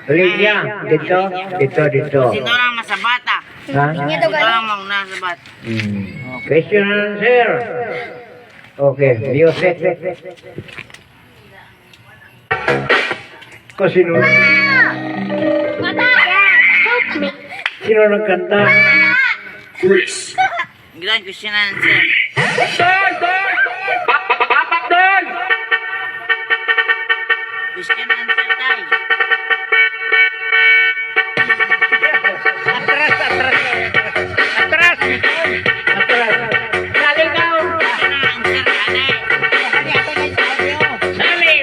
Lydia, dito, dito, dito. Sino lang masabat ah? Ha? Sino lang mang nasabat? Question and answer. Okay, music. Ko sino? Sino nagkanta? Gilan question and answer. Question and answer tayo. Atras! Sali ka! Question and answer ane. Sali!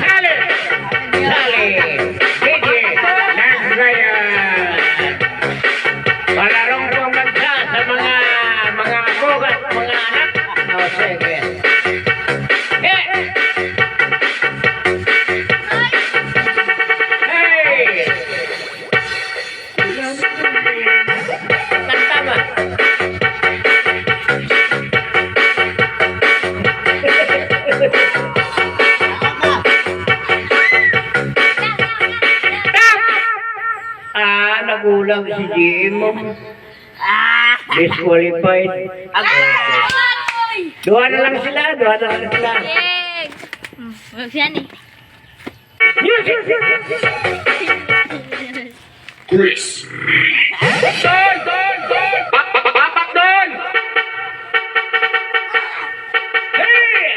Sali! Sali! Sige! Nagbayan! Palarong pambansa sa mga apo at mga anak. O, sige. Eh! Hey! Kanta ba? Nagulang si GM mo. Ah! Disqualified. Dua na lang sila. Yan eh. Chris. Doon! Papak doon! Hey!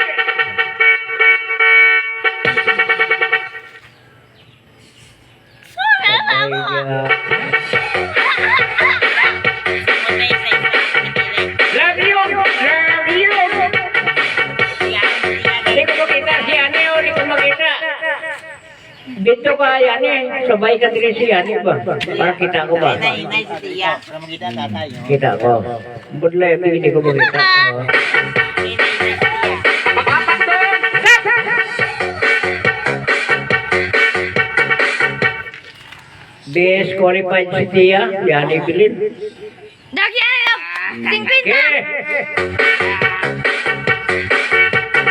Love you! Love you! Hindi ko makita si Ani o hindi ko makita. Dito ka Ani, sabay ka din si Ani ba? Para kita ko ba? Inay si Tia. Kita ko. Budlay, hindi ko makita. Inay si Tia. Disqualified si Tia, Ani Bilin. Dagyan! 50! Okay.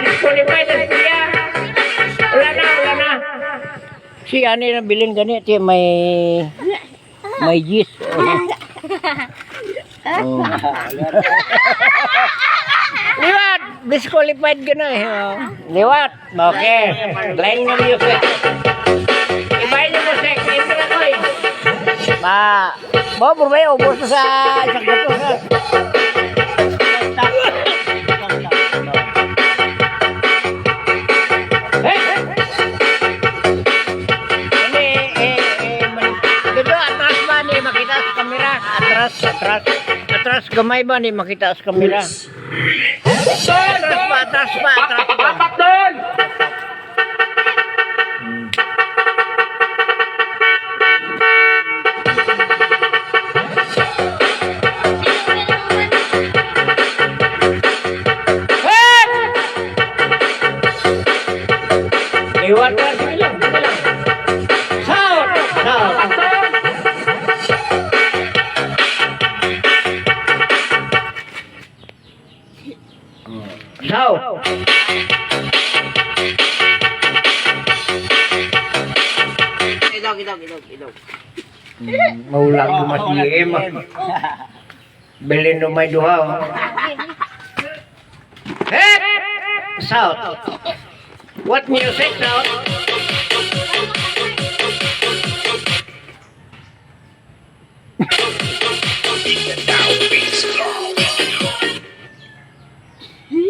Disqualified si Tia. Wala na. Si Ani na bilin ganit, may gis. Oh. Liwat! Disqualified ka na eh. Oh. Liwat! Okay. Line ng music. Ibahin yung music. Intro ko eh. Bo, burbay, ubos na sa isang gato. Dito, atras ba ni makita sa kamera? Atras gamay ba ni makita sa kamera? Atras pa. Papak doon! Iwan ka sila. Sound! Ilog. Maulang dumasiim. Bilin may duha. Sound! What music sound?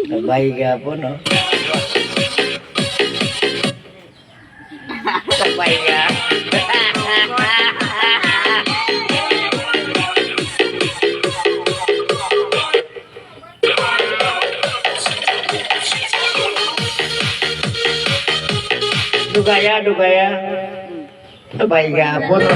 Sabay ka po, no? Sabay ka. Dugaya. Sabay ka po, no?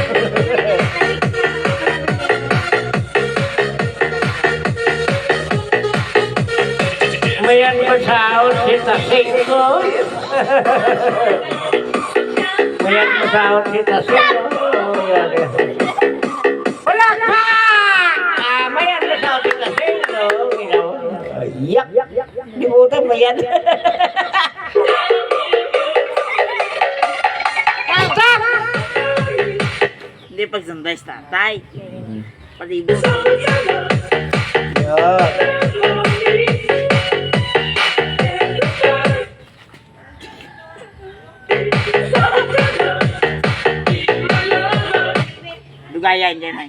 Mayan masaot si Tasing ko. Mayan masaot si Tasing ko. Wala ka! Mayan masaot si Tasing ko. Yak! Di buta mayan. Stop! pagsanday sa tatay. Palibot. Yun. Dugayan dyan ay.